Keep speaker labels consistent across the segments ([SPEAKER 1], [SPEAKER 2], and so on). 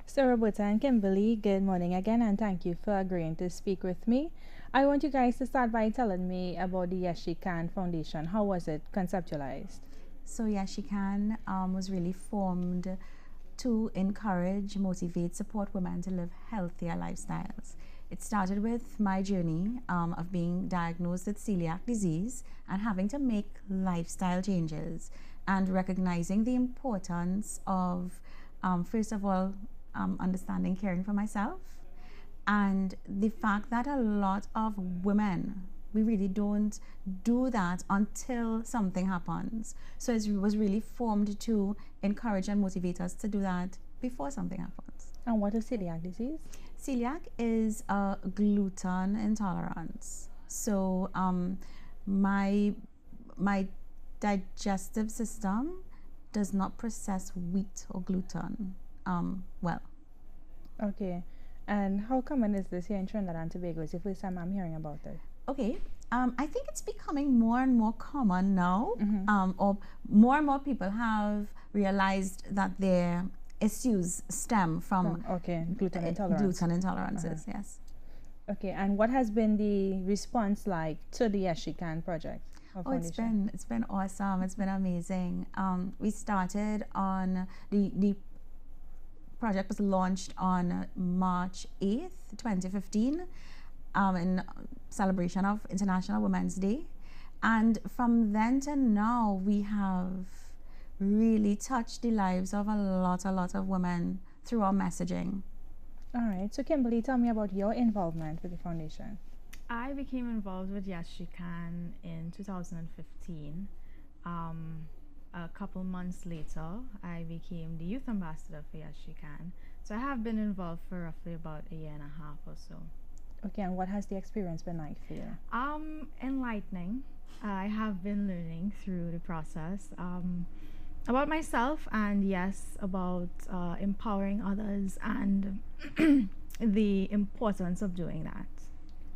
[SPEAKER 1] So, Roberta and Kimberly, good morning again, and thank you for agreeing to speak with me. I want you guys to start by telling me about the Yes She Can Foundation. How was it conceptualized?
[SPEAKER 2] So Yes She Can was really formed to encourage, motivate, support women to live healthier lifestyles. It started with my journey of being diagnosed with celiac disease and having to make lifestyle changes and recognizing the importance of, first of all, understanding caring for myself, and the fact that a lot of women, we really don't do that until something happens. So it was really formed to encourage and motivate us to do that before something happens.
[SPEAKER 1] And what is celiac disease?
[SPEAKER 2] Celiac is a gluten intolerance. So my digestive system does not process wheat or gluten well.
[SPEAKER 1] Okay. And how common is this here in Trinidad and Tobago? It's the first time I'm hearing about it.
[SPEAKER 2] Okay. I think it's becoming more and more common now, or more and more people have realized that their issues stem from
[SPEAKER 1] gluten intolerance.
[SPEAKER 2] Gluten intolerances, yes.
[SPEAKER 1] Okay, and what has been the response like to the Yes She Can project?
[SPEAKER 2] Oh, it's been awesome. It's been amazing. We started on the project was launched on March 8th, 2015, in celebration of International Women's Day. And from then to now, we have really touched the lives of a lot of women through our messaging.
[SPEAKER 1] All right. So, Kimberly, tell me about your involvement with the foundation.
[SPEAKER 3] I became involved with Yes She Can in 2015. A couple months later, I became the youth ambassador for Yes She Can. So I have been involved for roughly about a year and a half or so.
[SPEAKER 1] Okay, and what has the experience been like for you?
[SPEAKER 3] Enlightening. I have been learning through the process about myself, and yes, about empowering others and the importance of doing that.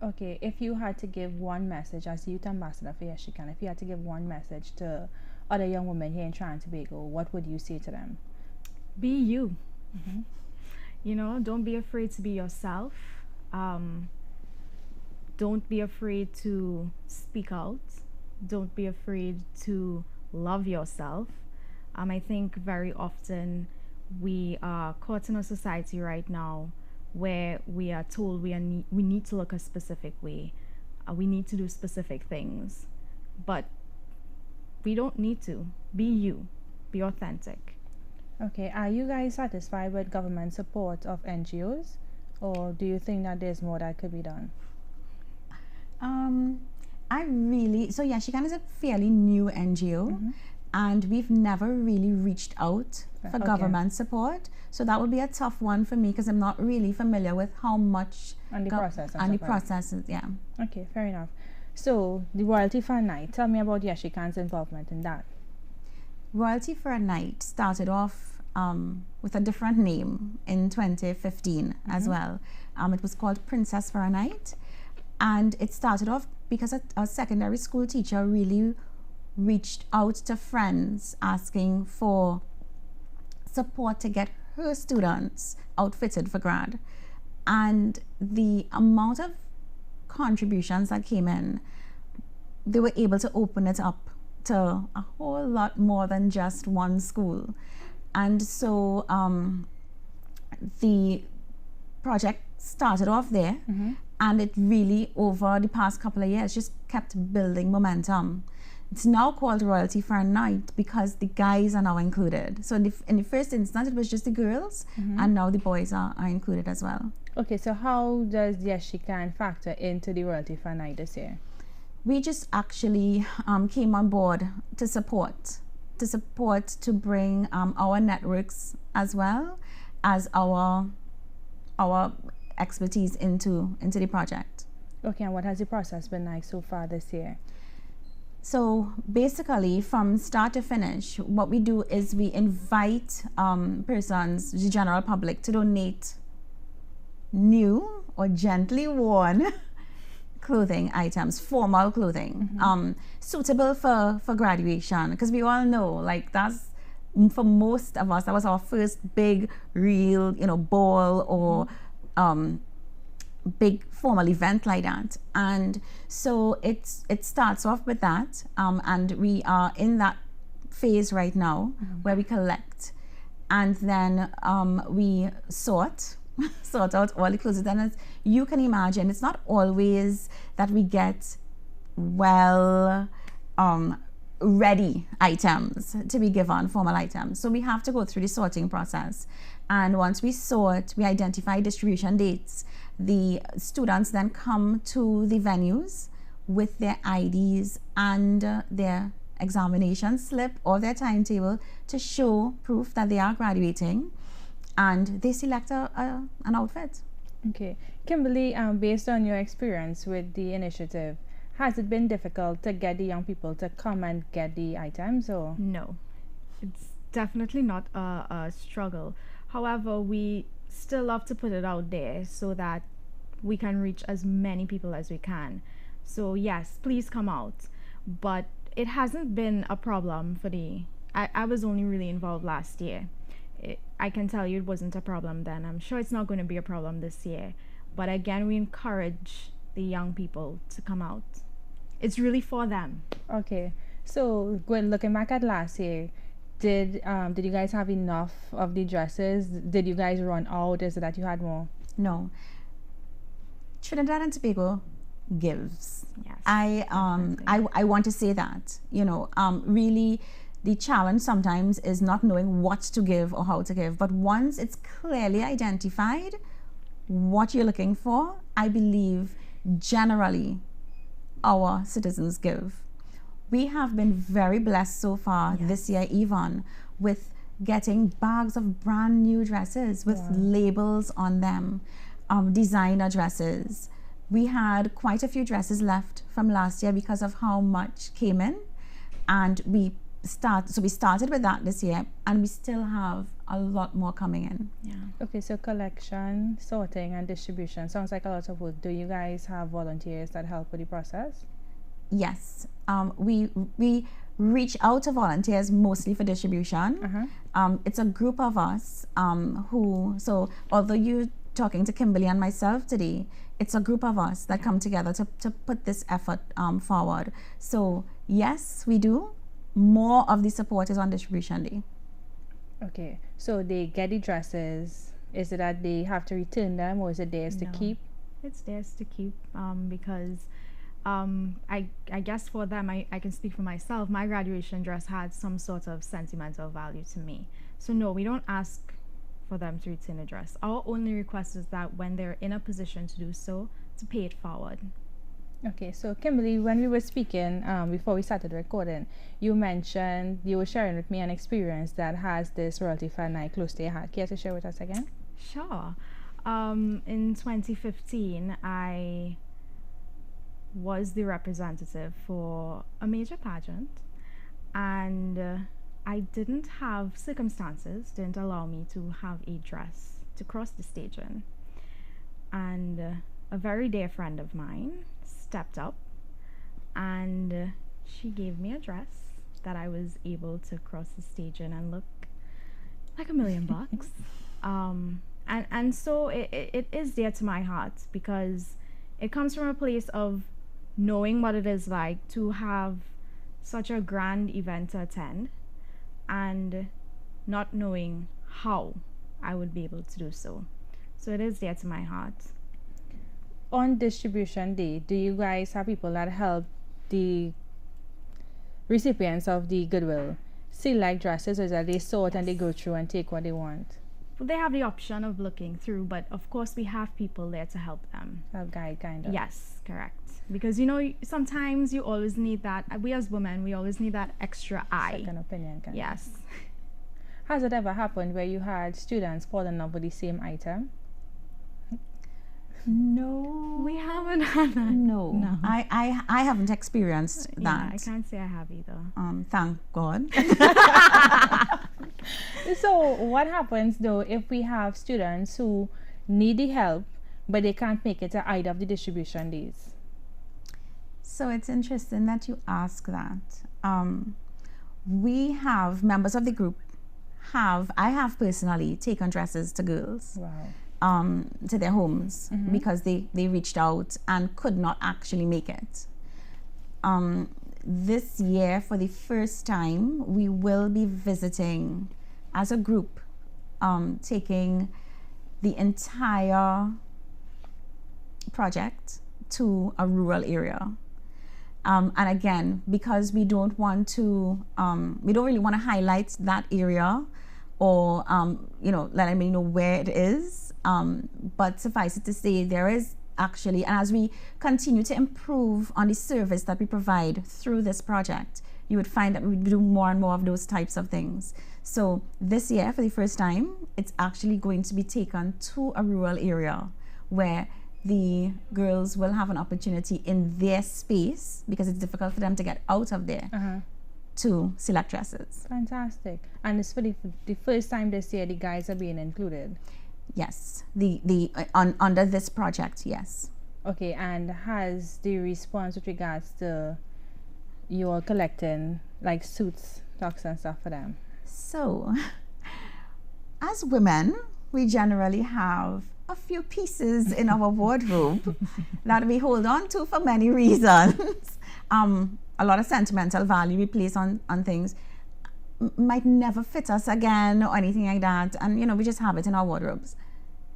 [SPEAKER 1] Okay, if you had to give one message as youth ambassador for Yes She Can, if you had to give one message to other young women here in Trinidad and Tobago, what would you say to them?
[SPEAKER 3] Be you. You know, don't be afraid to be yourself. Don't be afraid to speak out. Don't be afraid to love yourself. I think very often we are caught in a society right now where we are told we need to look a specific way. We need to do specific things. But we don't need to. Be you. Be authentic.
[SPEAKER 1] Okay, are you guys satisfied with government support of NGOs? Or do you think that there's more that could be done?
[SPEAKER 2] So Yes She Can is a fairly new NGO, and we've never really reached out for government support. So that would be a tough one for me because I'm not really familiar with how much
[SPEAKER 1] and the process.
[SPEAKER 2] And the processes, yeah.
[SPEAKER 1] Okay, fair enough. So the Royalty for a Night, tell me about Yes She Can's involvement in that.
[SPEAKER 2] Royalty for a Night started off with a different name in 2015 as well. It was called Princess for a Night, and it started off because a secondary school teacher really reached out to friends asking for support to get her students outfitted for grad, and the amount of contributions that came in, they were able to open it up to a whole lot more than just one school. And so the project started off there, and it really, over the past couple of years, just kept building momentum. It's now called Royalty for a Night because the guys are now included. So in the first instance, it was just the girls, and now the boys are included as well.
[SPEAKER 1] Okay, so how does Yes She Can factor into the Royalty for a Night this year?
[SPEAKER 2] We just actually came on board to support, to bring our networks as well as our expertise into the project.
[SPEAKER 1] Okay, and what has the process been like so far this year?
[SPEAKER 2] So basically, from start to finish, what we do is we invite persons, the general public, to donate new or gently worn clothing items, formal clothing, suitable for graduation, because we all know, like, that's for most of us, that was our first big, real, ball or big formal event like that. And so it starts off with that, and we are in that phase right now where we collect, and then we sort out all the clothes. And as you can imagine, it's not always that we get ready items to be given, formal items. So we have to go through the sorting process. And once we sort, we identify distribution dates. The students then come to the venues with their IDs and their examination slip or their timetable to show proof that they are graduating, and they select an outfit.
[SPEAKER 1] Okay. Kimberly, based on your experience with the initiative, has it been difficult to get the young people to come and get the items, or?
[SPEAKER 3] No, it's definitely not a struggle. However, we still love to put it out there so that we can reach as many people as we can. So yes, please come out. But it hasn't been a problem for I was only really involved last year. I can tell you it wasn't a problem then. I'm sure it's not going to be a problem this year. But again, we encourage the young people to come out. It's really for them.
[SPEAKER 1] Okay. So when looking back at last year, did you guys have enough of the dresses? Did you guys run out? Is it that you had more?
[SPEAKER 2] No. Trinidad and Tobago gives.
[SPEAKER 3] Yes.
[SPEAKER 2] I want to say that, really the challenge sometimes is not knowing what to give or how to give. But once it's clearly identified what you're looking for, I believe generally our citizens give. We have been very blessed so far this year, even with getting bags of brand new dresses with labels on them, designer dresses. We had quite a few dresses left from last year because of how much came in, and we started with that this year, and we still have a lot more coming in.
[SPEAKER 3] Yeah.
[SPEAKER 1] Okay, so collection, sorting, and distribution sounds like a lot of work. Do you guys have volunteers that help with the process?
[SPEAKER 2] Yes, we reach out to volunteers mostly for distribution. It's a group of us so although you're talking to Kimberly and myself today, it's a group of us that come together to put this effort forward. So yes, we do. More of the support is on distribution day.
[SPEAKER 1] Okay, so they get the dresses. Is it that they have to return them, or is it theirs to keep?
[SPEAKER 3] It's theirs to keep, because I guess for them, I can speak for myself, my graduation dress had some sort of sentimental value to me. So no, we don't ask for them to return a dress. Our only request is that when they're in a position to do so, to pay it forward.
[SPEAKER 1] Okay, so Kimberly, when we were speaking before we started recording, you mentioned you were sharing with me an experience that has this royalty fund night close to your heart. Care to share with us again?
[SPEAKER 3] Sure. In 2015, I was the representative for a major pageant, and I didn't have circumstances didn't allow me to have a dress to cross the stage in, and a very dear friend of mine stepped up, and she gave me a dress that I was able to cross the stage in and look like $1,000,000. And so it is dear to my heart, because it comes from a place of knowing what it is like to have such a grand event to attend and not knowing how I would be able to do so. So it is dear to my heart.
[SPEAKER 1] On distribution day, do you guys have people that help the recipients of the Goodwill select dresses, or is that they sort and they go through and take what they want?
[SPEAKER 3] They have the option of looking through, but of course we have people there to help them.
[SPEAKER 1] Help guide, kind of.
[SPEAKER 3] Yes, correct. Because sometimes you always need that. We as women, we always need that extra eye.
[SPEAKER 1] Second opinion, kind of.
[SPEAKER 3] Yes.
[SPEAKER 1] Has it ever happened where you had students fall in love with the same item?
[SPEAKER 2] No,
[SPEAKER 3] We haven't had that.
[SPEAKER 2] no. I haven't experienced that.
[SPEAKER 3] Yeah, I can't say I have either.
[SPEAKER 2] Thank God.
[SPEAKER 1] So what happens though if we have students who need the help but they can't make it to either of the distribution days?
[SPEAKER 2] So it's interesting that you ask that. We have members of the group I have personally taken dresses to girls.
[SPEAKER 1] Wow.
[SPEAKER 2] To their homes because they reached out and could not actually make it. This year, for the first time, we will be visiting as a group, taking the entire project to a rural area. And again, because we don't want to, we don't really want to highlight that area or, let everybody know where it is. But suffice it to say, there is actually, and as we continue to improve on the service that we provide through this project, you would find that we do more and more of those types of things. So this year, for the first time, it's actually going to be taken to a rural area where the girls will have an opportunity in their space, because it's difficult for them to get out of there, to select dresses.
[SPEAKER 1] Fantastic. And it's for the first time this year the guys are being included.
[SPEAKER 2] Yes, under this project, yes.
[SPEAKER 1] Okay, and has the response with regards to you all collecting like suits, socks and stuff for them?
[SPEAKER 2] So, as women, we generally have a few pieces in our wardrobe that we hold on to for many reasons. A lot of sentimental value we place on things might never fit us again or anything like that, and we just have it in our wardrobes.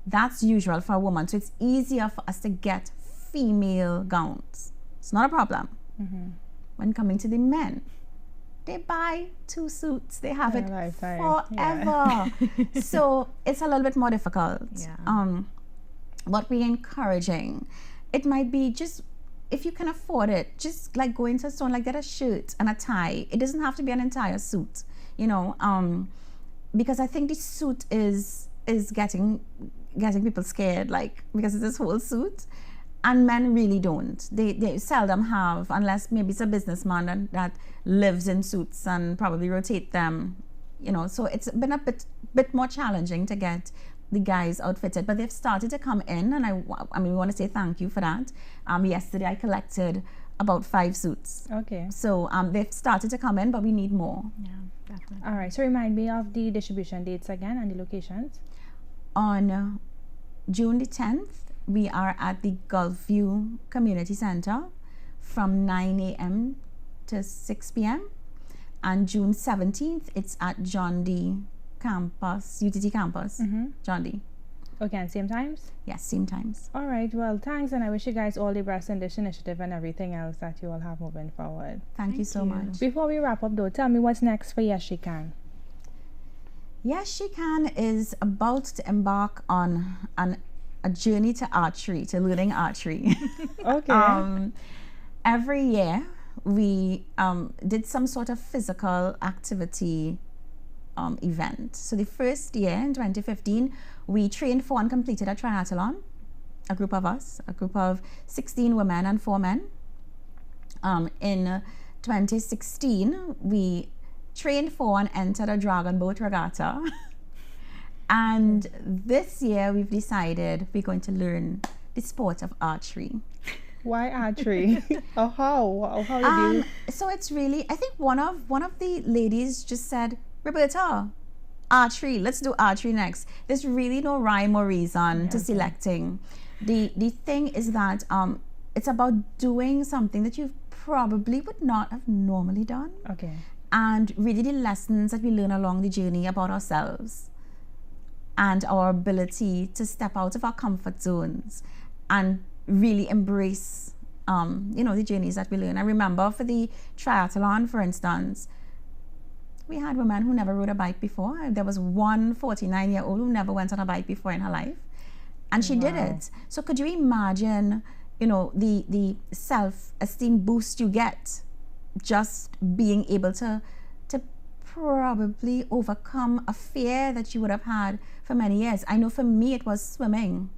[SPEAKER 2] That's usual for a woman, so it's easier for us to get female gowns. It's not a problem. When coming to the men, they buy 2 suits, they have it forever. Yeah. So it's a little bit more difficult. What we're encouraging, it might be just, if you can afford it, just like go into a store and like get a shirt and a tie. It doesn't have to be an entire suit, because I think the suit is getting people scared, like, because it's this whole suit, and men really don't. They seldom have, unless maybe it's a businessman that lives in suits and probably rotate them, so it's been a bit more challenging to get the guys outfitted, but they've started to come in, and I mean, we want to say thank you for that. Yesterday I collected about 5 suits.
[SPEAKER 1] Okay.
[SPEAKER 2] So they've started to come in, but we need more.
[SPEAKER 3] Yeah, definitely.
[SPEAKER 1] All right. So remind me of the distribution dates again and the locations.
[SPEAKER 2] On June the 10th, we are at the Gulfview Community Center from 9 a.m. to 6 p.m. And June 17th, it's at John D. campus, UTT campus, John D.
[SPEAKER 1] Okay, and same times?
[SPEAKER 2] Yes, same times.
[SPEAKER 1] All right, well, thanks, and I wish you guys all the best in this initiative and everything else that you all have moving forward.
[SPEAKER 2] Thank you so much.
[SPEAKER 1] Before we wrap up, though, tell me what's next for Yes She Can.
[SPEAKER 2] Yes She Can is about to embark on a journey to archery, to learning archery.
[SPEAKER 1] Okay.
[SPEAKER 2] Every year, we did some sort of physical activity event. So the first year, in 2015, we trained for and completed a triathlon, a group of us, a group of 16 women and 4 men. In 2016, we trained for and entered a dragon boat regatta. And this year, we've decided we're going to learn the sport of archery.
[SPEAKER 1] Why archery? Or how? How did you?
[SPEAKER 2] So it's really, I think one of the ladies just said, Roberta, archery, let's do archery next. There's really no rhyme or reason to selecting. The thing is that it's about doing something that you probably would not have normally done.
[SPEAKER 1] Okay.
[SPEAKER 2] And really the lessons that we learn along the journey about ourselves and our ability to step out of our comfort zones and really embrace the journeys that we learn. I remember for the triathlon, for instance, we had women who never rode a bike before. There was one 49-year-old who never went on a bike before in her life, and she did it. So could you imagine, the self-esteem boost you get just being able to probably overcome a fear that you would have had for many years? I know for me it was swimming.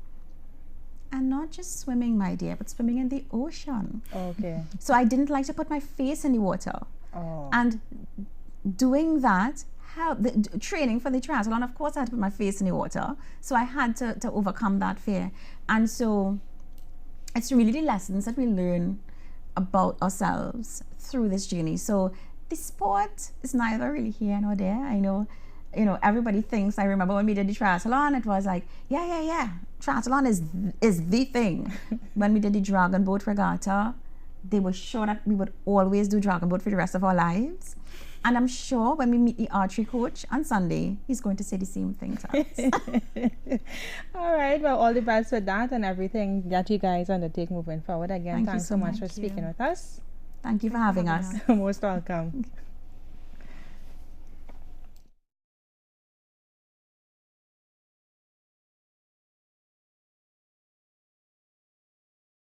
[SPEAKER 2] And not just swimming, my dear, but swimming in the ocean.
[SPEAKER 1] Okay.
[SPEAKER 2] So I didn't like to put my face in the water.
[SPEAKER 1] Oh.
[SPEAKER 2] And doing that, training for the triathlon, of course I had to put my face in the water. So I had to overcome that fear. And so it's really the lessons that we learn about ourselves through this journey. So the sport is neither really here nor there. I know you know, everybody thinks, I remember when we did the triathlon, it was like, yeah, triathlon is the thing. When we did the dragon boat regatta, they were sure that we would always do dragon boat for the rest of our lives. And I'm sure when we meet the archery coach on Sunday, he's going to say the same thing to us.
[SPEAKER 1] All right. Well, all the best with that and everything that you guys undertake moving forward. Again,
[SPEAKER 2] Thank you
[SPEAKER 1] thanks
[SPEAKER 2] so
[SPEAKER 1] so much
[SPEAKER 2] much.
[SPEAKER 1] for speaking with us.
[SPEAKER 2] Thank you for having us.
[SPEAKER 1] Most welcome.